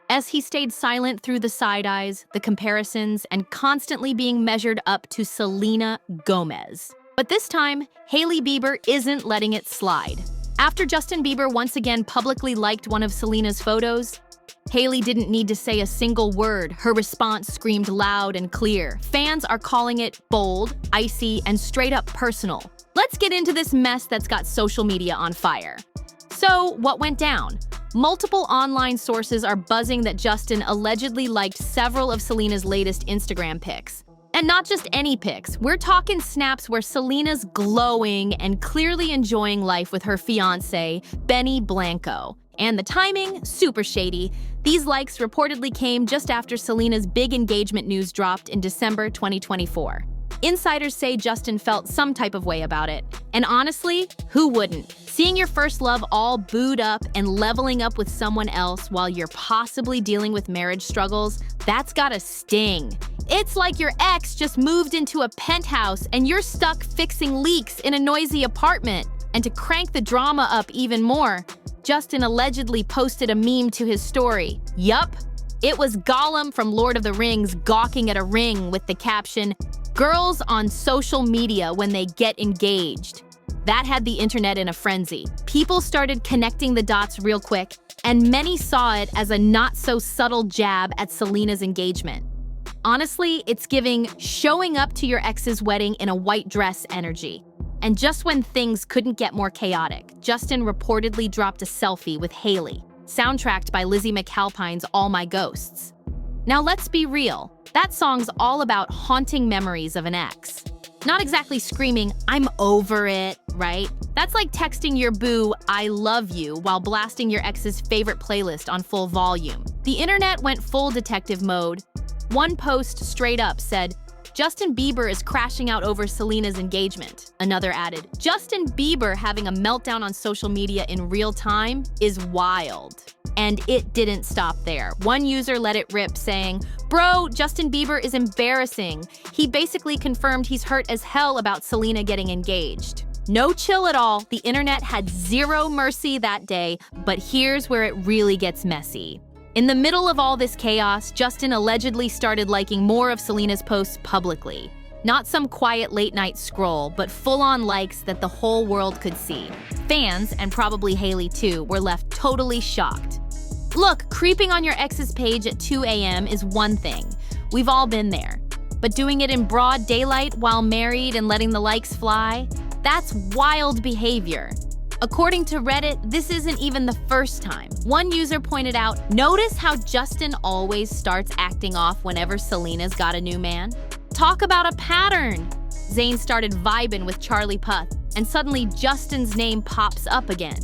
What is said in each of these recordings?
as he stayed silent through the side eyes, the comparisons, and constantly being measured up to Selena Gomez. But this time, Hailey Bieber isn't letting it slide. After Justin Bieber once again publicly liked one of Selena's photos, Hailey didn't need to say a single word. Her response screamed loud and clear. Fans are calling it bold, icy, and straight up personal. Let's get into this mess that's got social media on fire. So, what went down? Multiple online sources are buzzing that Justin allegedly liked several of Selena's latest Instagram pics. And not just any pics. We're talking snaps where Selena's glowing and clearly enjoying life with her fiancé, Benny Blanco. And the timing, super shady. These likes reportedly came just after Selena's big engagement news dropped in December 2024. Insiders say Justin felt some type of way about it. And honestly, who wouldn't? Seeing your first love all booed up and leveling up with someone else while you're possibly dealing with marriage struggles, that's gotta sting. It's like your ex just moved into a penthouse and you're stuck fixing leaks in a noisy apartment. And to crank the drama up even more, Justin allegedly posted a meme to his story. Yup, it was Gollum from Lord of the Rings gawking at a ring with the caption, "Girls on social media when they get engaged." That had the internet in a frenzy. People started connecting the dots real quick, and many saw it as a not-so-subtle jab at Selena's engagement. Honestly, it's giving showing up to your ex's wedding in a white dress energy. And just when things couldn't get more chaotic, Justin reportedly dropped a selfie with Hailey, soundtracked by Lizzie McAlpine's All My Ghosts. Now let's be real, that song's all about haunting memories of an ex. Not exactly screaming, "I'm over it," right? That's like texting your boo, "I love you," while blasting your ex's favorite playlist on full volume. The internet went full detective mode. One post straight up said, "Justin Bieber is crashing out over Selena's engagement." Another added, "Justin Bieber having a meltdown on social media in real time is wild." And it didn't stop there. One user let it rip saying, "Bro, Justin Bieber is embarrassing. He basically confirmed he's hurt as hell about Selena getting engaged." No chill at all. The internet had zero mercy that day, but here's where it really gets messy. In the middle of all this chaos, Justin allegedly started liking more of Selena's posts publicly. Not some quiet late-night scroll, but full-on likes that the whole world could see. Fans, and probably Hailey too, were left totally shocked. Look, creeping on your ex's page at 2 a.m. is one thing. We've all been there. But doing it in broad daylight while married and letting the likes fly? That's wild behavior. According to Reddit, this isn't even the first time. One user pointed out, "Notice how Justin always starts acting off whenever Selena's got a new man? Talk about a pattern." Zayn started vibing with Charlie Puth, and suddenly Justin's name pops up again.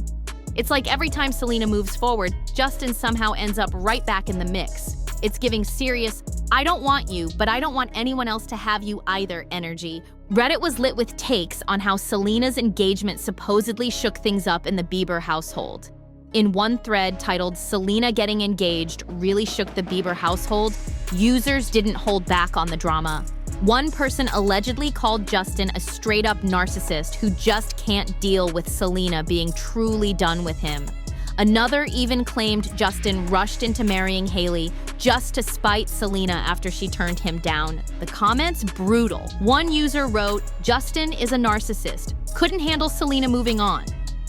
It's like every time Selena moves forward, Justin somehow ends up right back in the mix. It's giving serious, "I don't want you, but I don't want anyone else to have you either" energy. Reddit was lit with takes on how Selena's engagement supposedly shook things up in the Bieber household. In one thread titled "Selena Getting Engaged Really Shook the Bieber Household," users didn't hold back on the drama. One person allegedly called Justin a straight-up narcissist who just can't deal with Selena being truly done with him. Another even claimed Justin rushed into marrying Hailey just to spite Selena after she turned him down. The comments brutal. One user wrote, "Justin is a narcissist. Couldn't handle Selena moving on.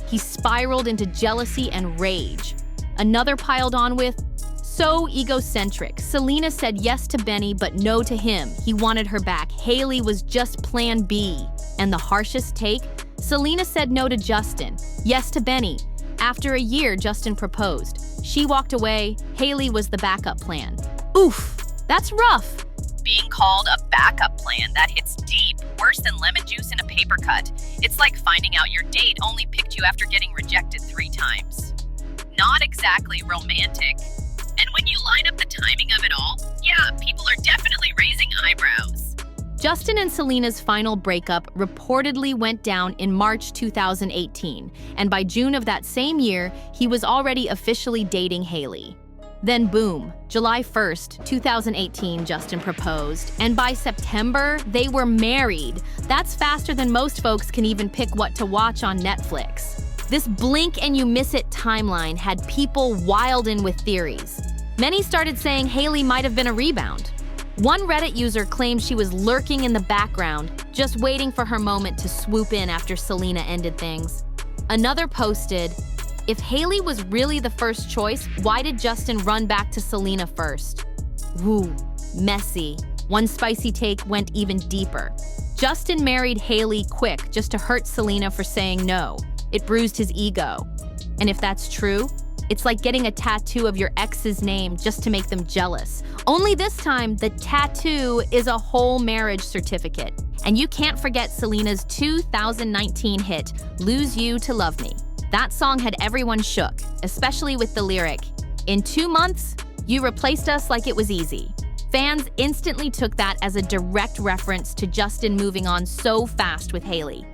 He spiraled into jealousy and rage." Another piled on with, "So egocentric. Selena said yes to Benny but no to him. He wanted her back. Hailey was just plan B." And the harshest take, Selena said no to Justin, yes to Benny. After a year, Justin proposed. She walked away. Hailey was the backup plan. Oof, that's rough. Being called a backup plan, that hits deep. Worse than lemon juice in a paper cut. It's like finding out your date only picked you after getting rejected 3 times. Not exactly romantic. And when you line up the timing of it all, yeah, people are definitely raising eyebrows. Justin and Selena's final breakup reportedly went down in March 2018, and by June of that same year, he was already officially dating Hailey. Then boom, July 1st, 2018, Justin proposed, and by September, they were married. That's faster than most folks can even pick what to watch on Netflix. This blink and you miss it timeline had people wild in with theories. Many started saying Hailey might have been a rebound. One Reddit user claimed she was lurking in the background, just waiting for her moment to swoop in after Selena ended things. Another posted, "If Hailey was really the first choice, why did Justin run back to Selena first?" Woo, messy. One spicy take went even deeper. Justin married Hailey quick just to hurt Selena for saying no. It bruised his ego. And if that's true, it's like getting a tattoo of your ex's name just to make them jealous. Only this time, the tattoo is a whole marriage certificate. And you can't forget Selena's 2019 hit, "Lose You to Love Me." That song had everyone shook, especially with the lyric, "In 2 months, you replaced us like it was easy." Fans instantly took that as a direct reference to Justin moving on so fast with Hailey.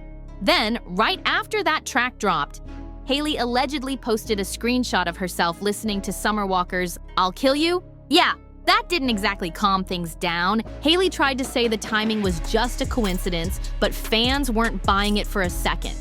Then, right after that track dropped, Hailey allegedly posted a screenshot of herself listening to Summer Walker's "I'll Kill You." Yeah, that didn't exactly calm things down. Hailey tried to say the timing was just a coincidence, but fans weren't buying it for a second.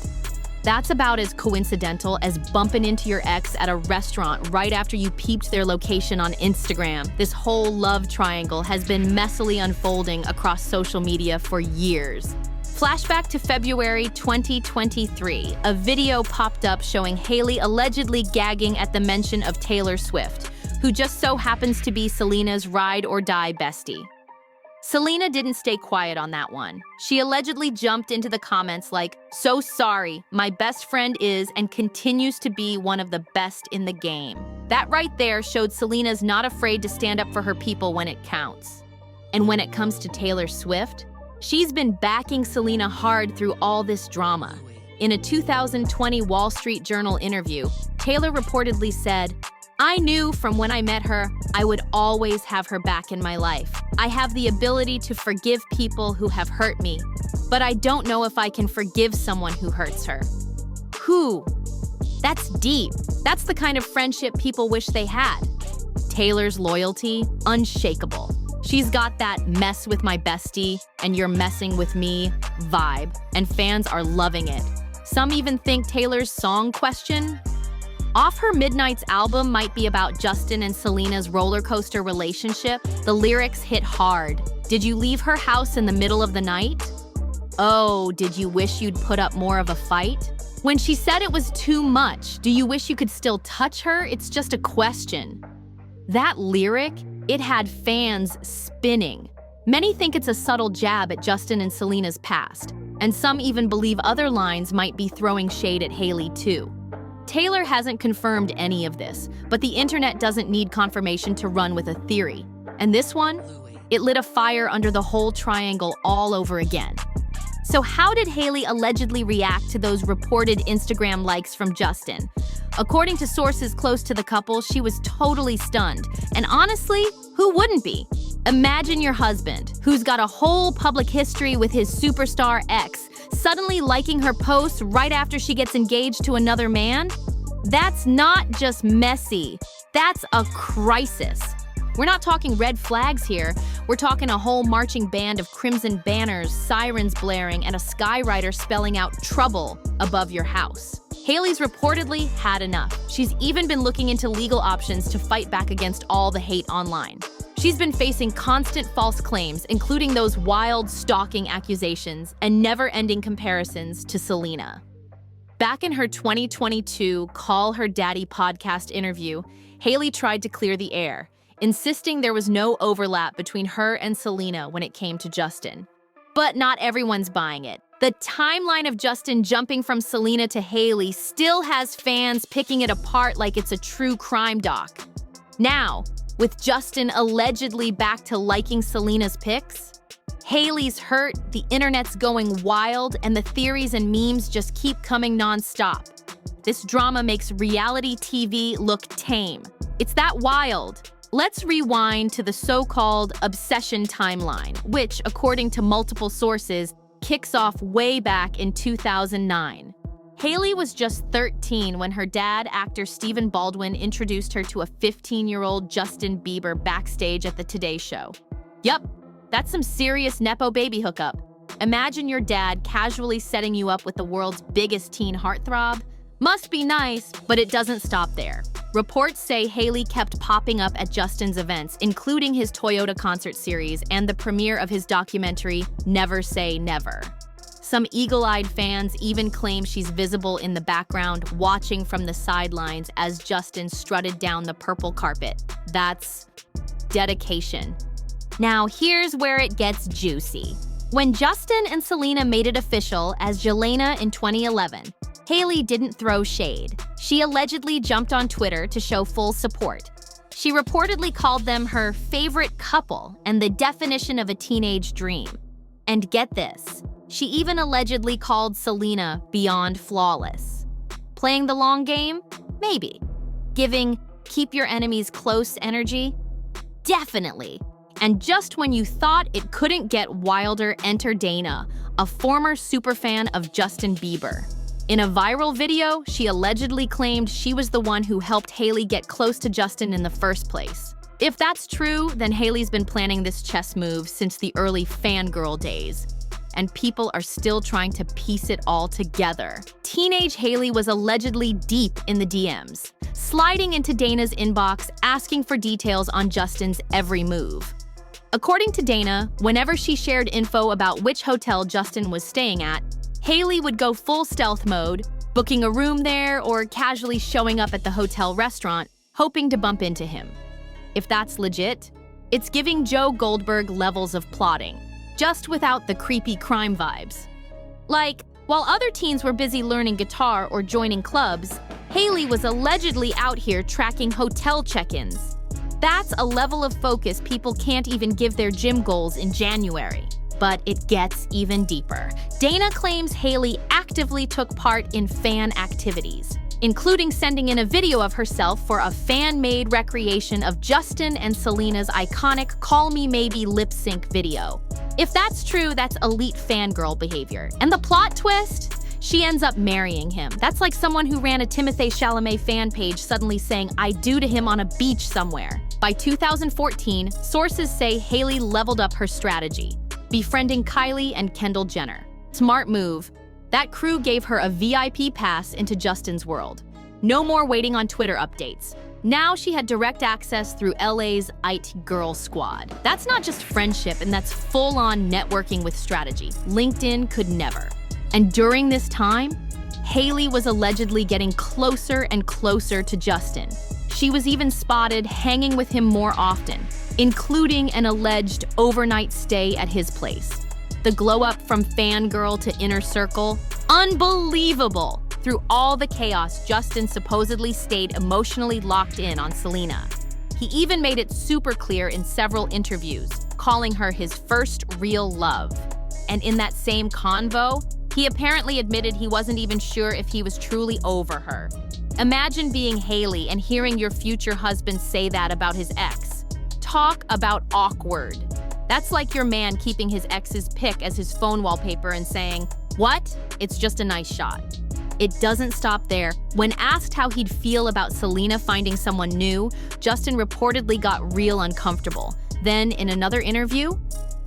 That's about as coincidental as bumping into your ex at a restaurant right after you peeped their location on Instagram. This whole love triangle has been messily unfolding across social media for years. Flashback to February 2023, a video popped up showing Hailey allegedly gagging at the mention of Taylor Swift, who just so happens to be Selena's ride-or-die bestie. Selena didn't stay quiet on that one. She allegedly jumped into the comments like, "So sorry, my best friend is and continues to be one of the best in the game." That right there showed Selena's not afraid to stand up for her people when it counts. And when it comes to Taylor Swift, she's been backing Selena hard through all this drama. In a 2020 Wall Street Journal interview, Taylor reportedly said, "I knew from when I met her, I would always have her back in my life. I have the ability to forgive people who have hurt me, but I don't know if I can forgive someone who hurts her." Who? That's deep. That's the kind of friendship people wish they had. Taylor's loyalty, unshakable. She's got that "mess with my bestie and you're messing with me" vibe, and fans are loving it. Some even think Taylor's song Question off her Midnight's album might be about Justin and Selena's roller coaster relationship. The lyrics hit hard. "Did you leave her house in the middle of the night? Oh, did you wish you'd put up more of a fight? When she said it was too much, do you wish you could still touch her? It's just a question." That lyric, it had fans spinning. Many think it's a subtle jab at Justin and Selena's past, and some even believe other lines might be throwing shade at Hailey too. Taylor hasn't confirmed any of this, but the internet doesn't need confirmation to run with a theory. And this one, it lit a fire under the whole triangle all over again. So how did Hailey allegedly react to those reported Instagram likes from Justin? According to sources close to the couple, she was totally stunned. And honestly, who wouldn't be? Imagine your husband, who's got a whole public history with his superstar ex, suddenly liking her posts right after she gets engaged to another man? That's not just messy, that's a crisis. We're not talking red flags here. We're talking a whole marching band of crimson banners, sirens blaring, and a skywriter spelling out "trouble" above your house. Hailey's reportedly had enough. She's even been looking into legal options to fight back against all the hate online. She's been facing constant false claims, including those wild stalking accusations and never-ending comparisons to Selena. Back in her 2022 Call Her Daddy podcast interview, Hailey tried to clear the air, insisting there was no overlap between her and Selena when it came to Justin. But not everyone's buying it. The timeline of Justin jumping from Selena to Hailey still has fans picking it apart like it's a true crime doc. Now, with Justin allegedly back to liking Selena's pics, Hailey's hurt, the internet's going wild, and the theories and memes just keep coming nonstop. This drama makes reality TV look tame. It's that wild. Let's rewind to the so-called obsession timeline, which, according to multiple sources, kicks off way back in 2009. Hailey was just 13 when her dad, actor Stephen Baldwin, introduced her to a 15-year-old Justin Bieber backstage at the Today Show. Yup, that's some serious Nepo baby hookup. Imagine your dad casually setting you up with the world's biggest teen heartthrob. Must be nice, but it doesn't stop there. Reports say Hailey kept popping up at Justin's events, including his Toyota concert series and the premiere of his documentary, Never Say Never. Some eagle-eyed fans even claim she's visible in the background, watching from the sidelines as Justin strutted down the purple carpet. That's dedication. Now, here's where it gets juicy. When Justin and Selena made it official as Jelena in 2011, Hailey didn't throw shade. She allegedly jumped on Twitter to show full support. She reportedly called them her favorite couple and the definition of a teenage dream. And get this, she even allegedly called Selena beyond flawless. Playing the long game? Maybe. Giving keep your enemies close energy? Definitely. And just when you thought it couldn't get wilder, enter Dana, a former superfan of Justin Bieber. In a viral video, she allegedly claimed she was the one who helped Hailey get close to Justin in the first place. If that's true, then Hailey's been planning this chess move since the early fangirl days, and people are still trying to piece it all together. Teenage Hailey was allegedly deep in the DMs, sliding into Dana's inbox asking for details on Justin's every move. According to Dana, whenever she shared info about which hotel Justin was staying at, Hailey would go full stealth mode, booking a room there or casually showing up at the hotel restaurant, hoping to bump into him. If that's legit, it's giving Joe Goldberg levels of plotting, just without the creepy crime vibes. Like, while other teens were busy learning guitar or joining clubs, Hailey was allegedly out here tracking hotel check-ins. That's a level of focus people can't even give their gym goals in January. But it gets even deeper. Dana claims Hailey actively took part in fan activities, including sending in a video of herself for a fan-made recreation of Justin and Selena's iconic Call Me Maybe lip sync video. If that's true, that's elite fangirl behavior. And the plot twist? She ends up marrying him. That's like someone who ran a Timothée Chalamet fan page suddenly saying I do to him on a beach somewhere. By 2014, sources say Hailey leveled up her strategy, befriending Kylie and Kendall Jenner. Smart move. That crew gave her a VIP pass into Justin's world. No more waiting on Twitter updates. Now she had direct access through LA's IT Girl Squad. That's not just friendship, and that's full-on networking with strategy. LinkedIn could never. And during this time, Hailey was allegedly getting closer and closer to Justin. She was even spotted hanging with him more often, including an alleged overnight stay at his place. The glow up from fangirl to inner circle, unbelievable! Through all the chaos, Justin supposedly stayed emotionally locked in on Selena. He even made it super clear in several interviews, calling her his first real love. And in that same convo, he apparently admitted he wasn't even sure if he was truly over her. Imagine being Hailey and hearing your future husband say that about his ex. Talk about awkward. That's like your man keeping his ex's pic as his phone wallpaper and saying, "What? It's just a nice shot." It doesn't stop there. When asked how he'd feel about Selena finding someone new, Justin reportedly got real uncomfortable. Then, in another interview,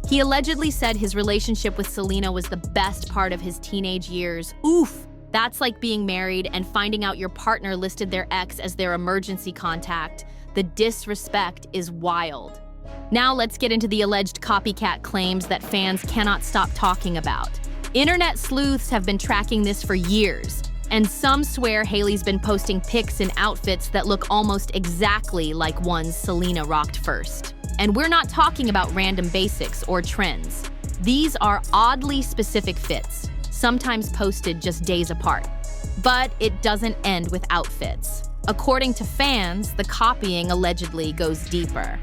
he allegedly said his relationship with Selena was the best part of his teenage years. Oof! That's like being married and finding out your partner listed their ex as their emergency contact. The disrespect is wild. Now let's get into the alleged copycat claims that fans cannot stop talking about. Internet sleuths have been tracking this for years, and some swear Hailey's been posting pics in outfits that look almost exactly like ones Selena rocked first. And we're not talking about random basics or trends. These are oddly specific fits, sometimes posted just days apart. But it doesn't end with outfits. According to fans, the copying allegedly goes deeper.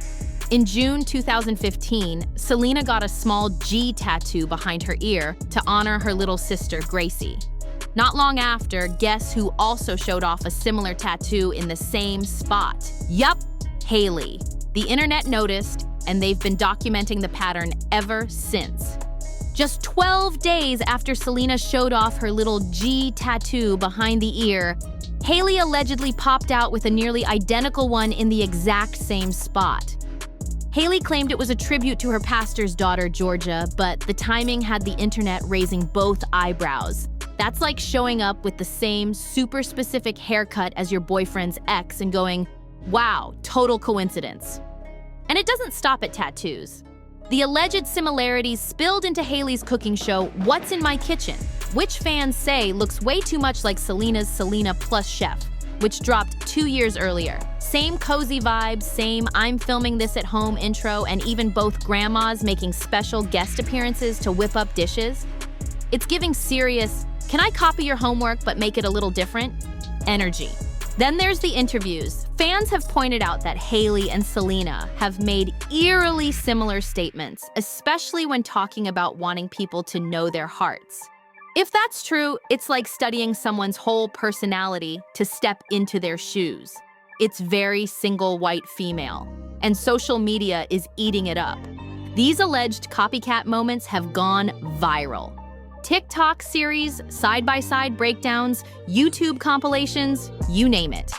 In June 2015, Selena got a small G tattoo behind her ear to honor her little sister, Gracie. Not long after, guess who also showed off a similar tattoo in the same spot? Yup, Hailey. The internet noticed, and they've been documenting the pattern ever since. Just 12 days after Selena showed off her little G tattoo behind the ear, Hailey allegedly popped out with a nearly identical one in the exact same spot. Hailey claimed it was a tribute to her pastor's daughter, Georgia, but the timing had the internet raising both eyebrows. That's like showing up with the same super specific haircut as your boyfriend's ex and going, wow, total coincidence. And it doesn't stop at tattoos. The alleged similarities spilled into Hailey's cooking show, What's in My Kitchen?, which fans say looks way too much like Selena's Selena Plus Chef, which dropped 2 years earlier. Same cozy vibes, same I'm filming this at home intro, and even both grandmas making special guest appearances to whip up dishes. It's giving serious, can I copy your homework but make it a little different? Energy. Then there's the interviews. Fans have pointed out that Hailey and Selena have made eerily similar statements, especially when talking about wanting people to know their hearts. If that's true, it's like studying someone's whole personality to step into their shoes. It's very single white female, and social media is eating it up. These alleged copycat moments have gone viral. TikTok series, side-by-side breakdowns, YouTube compilations, you name it.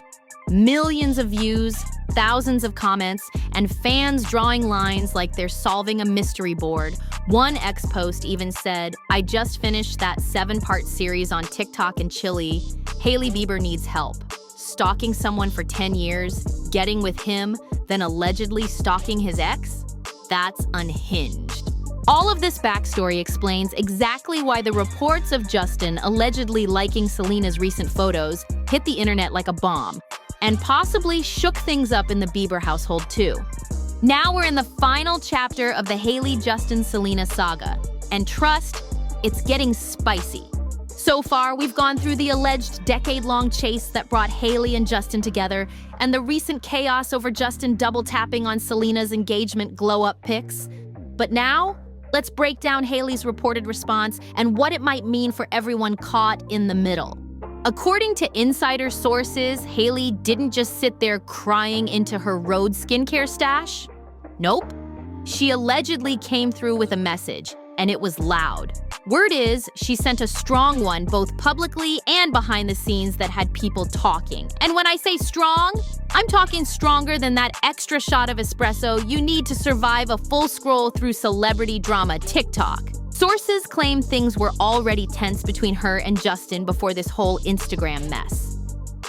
Millions of views, thousands of comments, and fans drawing lines like they're solving a mystery board. One ex-post even said, I just finished that 7-part series on TikTok and Chile. Hailey Bieber needs help. Stalking someone for 10 years, getting with him, then allegedly stalking his ex? That's unhinged. All of this backstory explains exactly why the reports of Justin allegedly liking Selena's recent photos hit the internet like a bomb, and possibly shook things up in the Bieber household too. Now we're in the final chapter of the Hailey-Justin-Selena saga, and trust, it's getting spicy. So far, we've gone through the alleged decade-long chase that brought Hailey and Justin together, and the recent chaos over Justin double-tapping on Selena's engagement glow-up pics. But now, let's break down Hailey's reported response and what it might mean for everyone caught in the middle. According to insider sources, Hailey didn't just sit there crying into her Rhode skincare stash. Nope. She allegedly came through with a message, and it was loud. Word is, she sent a strong one both publicly and behind the scenes that had people talking. And when I say strong, I'm talking stronger than that extra shot of espresso you need to survive a full scroll through celebrity drama TikTok. Sources claim things were already tense between her and Justin before this whole Instagram mess.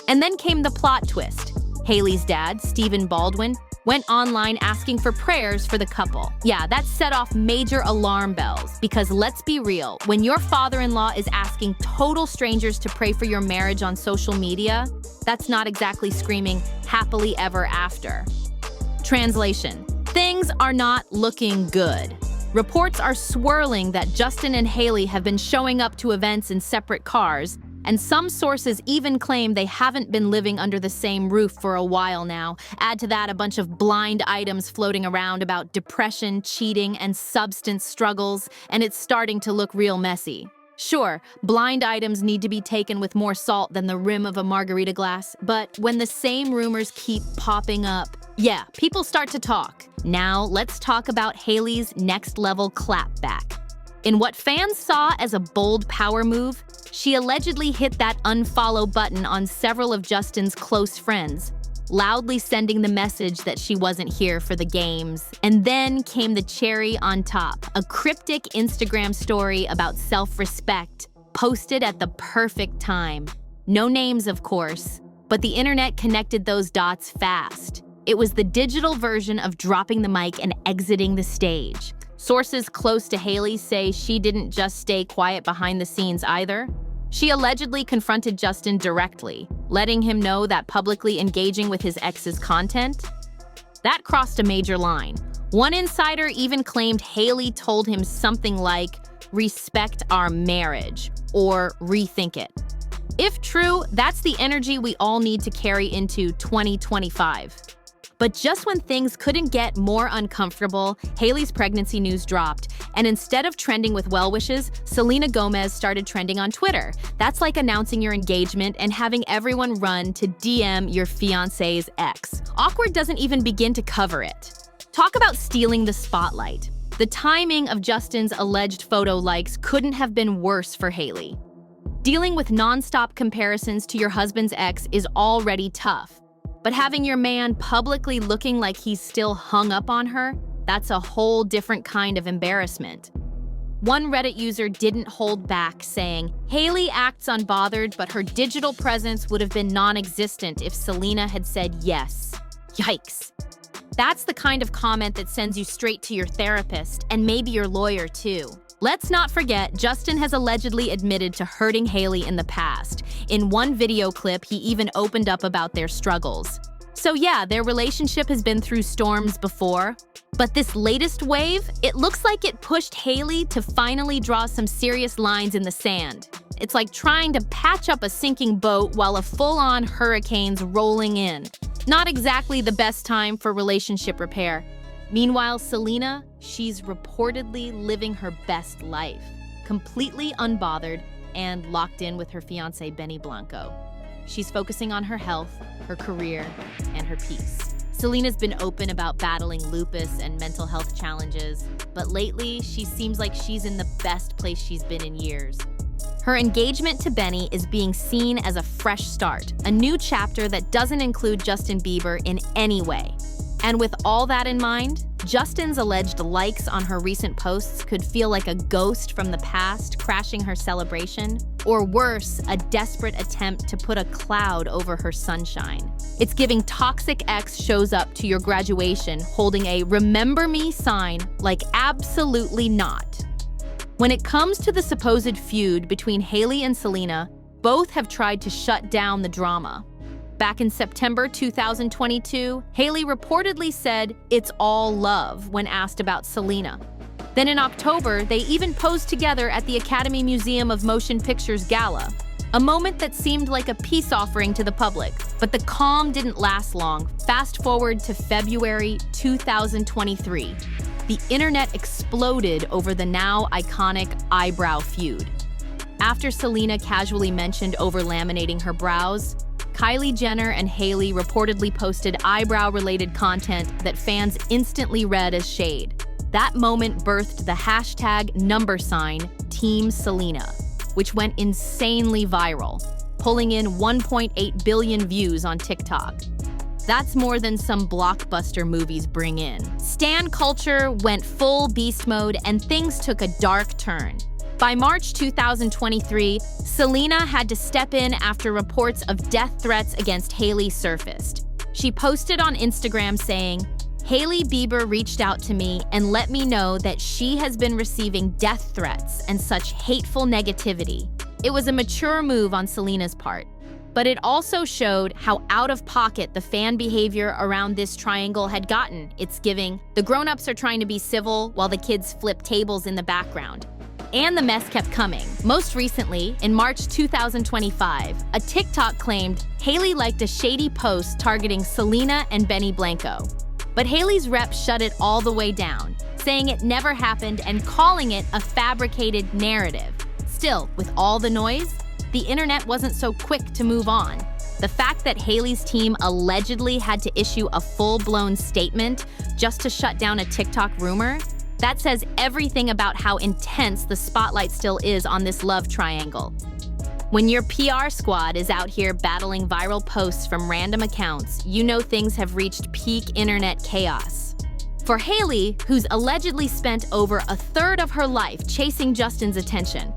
And then came the plot twist. Hailey's dad, Stephen Baldwin, went online asking for prayers for the couple. Yeah, that set off major alarm bells, because let's be real, when your father-in-law is asking total strangers to pray for your marriage on social media, that's not exactly screaming happily ever after. Translation: things are not looking good. Reports are swirling that Justin and Hailey have been showing up to events in separate cars, and some sources even claim they haven't been living under the same roof for a while now. Add to that a bunch of blind items floating around about depression, cheating, and substance struggles, and it's starting to look real messy. Sure, blind items need to be taken with more salt than the rim of a margarita glass, but when the same rumors keep popping up, yeah, people start to talk. Now, let's talk about Hailey's next-level clapback. In what fans saw as a bold power move, she allegedly hit that unfollow button on several of Justin's close friends, loudly sending the message that she wasn't here for the games. And then came the cherry on top, a cryptic Instagram story about self-respect, posted at the perfect time. No names, of course, but the internet connected those dots fast. It was the digital version of dropping the mic and exiting the stage. Sources close to Hailey say she didn't just stay quiet behind the scenes either. She allegedly confronted Justin directly, letting him know that publicly engaging with his ex's content, that crossed a major line. One insider even claimed Hailey told him something like, "Respect our marriage," or "Rethink it." If true, that's the energy we all need to carry into 2025. But just when things couldn't get more uncomfortable, Hailey's pregnancy news dropped, and instead of trending with well wishes, Selena Gomez started trending on Twitter. That's like announcing your engagement and having everyone run to DM your fiancé's ex. Awkward doesn't even begin to cover it. Talk about stealing the spotlight. The timing of Justin's alleged photo likes couldn't have been worse for Hailey. Dealing with nonstop comparisons to your husband's ex is already tough. But having your man publicly looking like he's still hung up on her, that's a whole different kind of embarrassment. One Reddit user didn't hold back, saying, Hailey acts unbothered, but her digital presence would have been non-existent if Selena had said yes. Yikes. That's the kind of comment that sends you straight to your therapist, and maybe your lawyer too. Let's not forget, Justin has allegedly admitted to hurting Hailey in the past. In one video clip, he even opened up about their struggles. So yeah, their relationship has been through storms before. But this latest wave, it looks like it pushed Hailey to finally draw some serious lines in the sand. It's like trying to patch up a sinking boat while a full-on hurricane's rolling in. Not exactly the best time for relationship repair. Meanwhile, Selena, she's reportedly living her best life, completely unbothered and locked in with her fiancé Benny Blanco. She's focusing on her health, her career, and her peace. Selena's been open about battling lupus and mental health challenges, but lately she seems like she's in the best place she's been in years. Her engagement to Benny is being seen as a fresh start, a new chapter that doesn't include Justin Bieber in any way. And with all that in mind, Justin's alleged likes on her recent posts could feel like a ghost from the past crashing her celebration, or worse, a desperate attempt to put a cloud over her sunshine. It's giving toxic ex shows up to your graduation holding a "remember me" sign like absolutely not. When it comes to the supposed feud between Hailey and Selena, both have tried to shut down the drama. Back in September 2022, Hailey reportedly said, "It's all love," when asked about Selena. Then in October, they even posed together at the Academy Museum of Motion Pictures Gala, a moment that seemed like a peace offering to the public. But the calm didn't last long. Fast forward to February 2023. The internet exploded over the now iconic eyebrow feud. After Selena casually mentioned over-laminating her brows, Kylie Jenner and Hailey reportedly posted eyebrow-related content that fans instantly read as shade. That moment birthed the hashtag #Team Selena, which went insanely viral, pulling in 1.8 billion views on TikTok. That's more than some blockbuster movies bring in. Stan culture went full beast mode and things took a dark turn. By March 2023, Selena had to step in after reports of death threats against Hailey surfaced. She posted on Instagram saying, "Hailey Bieber reached out to me and let me know that she has been receiving death threats and such hateful negativity." It was a mature move on Selena's part, but it also showed how out of pocket the fan behavior around this triangle had gotten. It's giving, the grown-ups are trying to be civil while the kids flip tables in the background. And the mess kept coming. Most recently, in March 2025, a TikTok claimed Hailey liked a shady post targeting Selena and Benny Blanco. But Hailey's rep shut it all the way down, saying it never happened and calling it a fabricated narrative. Still, with all the noise, the internet wasn't so quick to move on. The fact that Hailey's team allegedly had to issue a full-blown statement just to shut down a TikTok rumor, that says everything about how intense the spotlight still is on this love triangle. When your PR squad is out here battling viral posts from random accounts, you know things have reached peak internet chaos. For Hailey, who's allegedly spent over a third of her life chasing Justin's attention,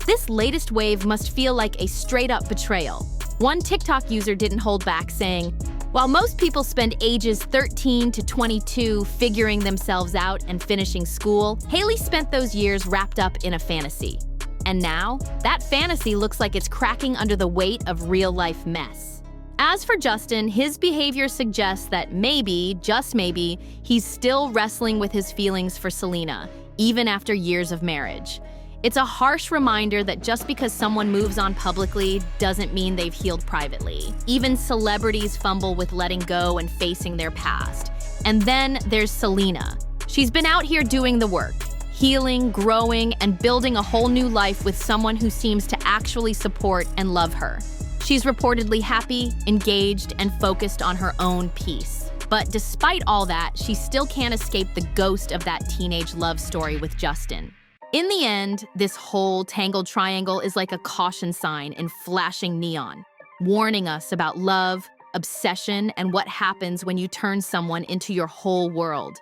this latest wave must feel like a straight-up betrayal. One TikTok user didn't hold back, saying, "While most people spend ages 13 to 22 figuring themselves out and finishing school, Hailey spent those years wrapped up in a fantasy. And now, that fantasy looks like it's cracking under the weight of real-life mess." As for Justin, his behavior suggests that maybe, just maybe, he's still wrestling with his feelings for Selena, even after years of marriage. It's a harsh reminder that just because someone moves on publicly doesn't mean they've healed privately. Even celebrities fumble with letting go and facing their past. And then there's Selena. She's been out here doing the work, healing, growing, and building a whole new life with someone who seems to actually support and love her. She's reportedly happy, engaged, and focused on her own peace. But despite all that, she still can't escape the ghost of that teenage love story with Justin. In the end, this whole tangled triangle is like a caution sign in flashing neon, warning us about love, obsession, and what happens when you turn someone into your whole world.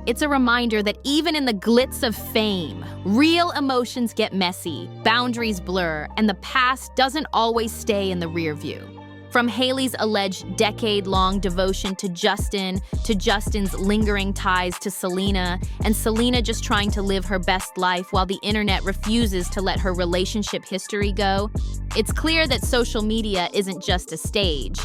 It's a reminder that even in the glitz of fame, real emotions get messy, boundaries blur, and the past doesn't always stay in the rear view. From Hailey's alleged decade-long devotion to Justin, to Justin's lingering ties to Selena, and Selena just trying to live her best life while the internet refuses to let her relationship history go, it's clear that social media isn't just a stage.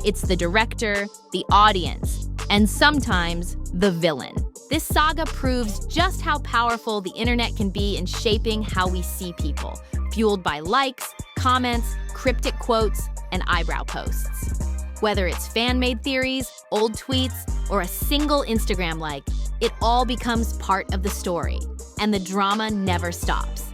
It's the director, the audience, and sometimes the villain. This saga proves just how powerful the internet can be in shaping how we see people, fueled by likes, comments, cryptic quotes, and eyebrow posts. Whether it's fan-made theories, old tweets, or a single Instagram like, it all becomes part of the story, and the drama never stops.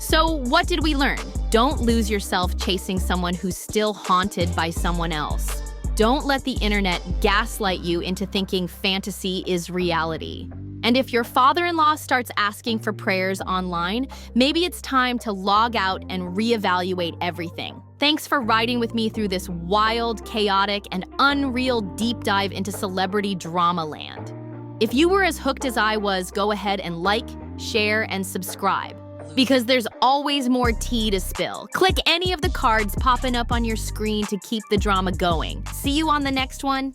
So what did we learn? Don't lose yourself chasing someone who's still haunted by someone else. Don't let the internet gaslight you into thinking fantasy is reality. And if your father-in-law starts asking for prayers online, maybe it's time to log out and reevaluate everything. Thanks for riding with me through this wild, chaotic, and unreal deep dive into celebrity drama land. If you were as hooked as I was, go ahead and like, share, and subscribe, because there's always more tea to spill. Click any of the cards popping up on your screen to keep the drama going. See you on the next one.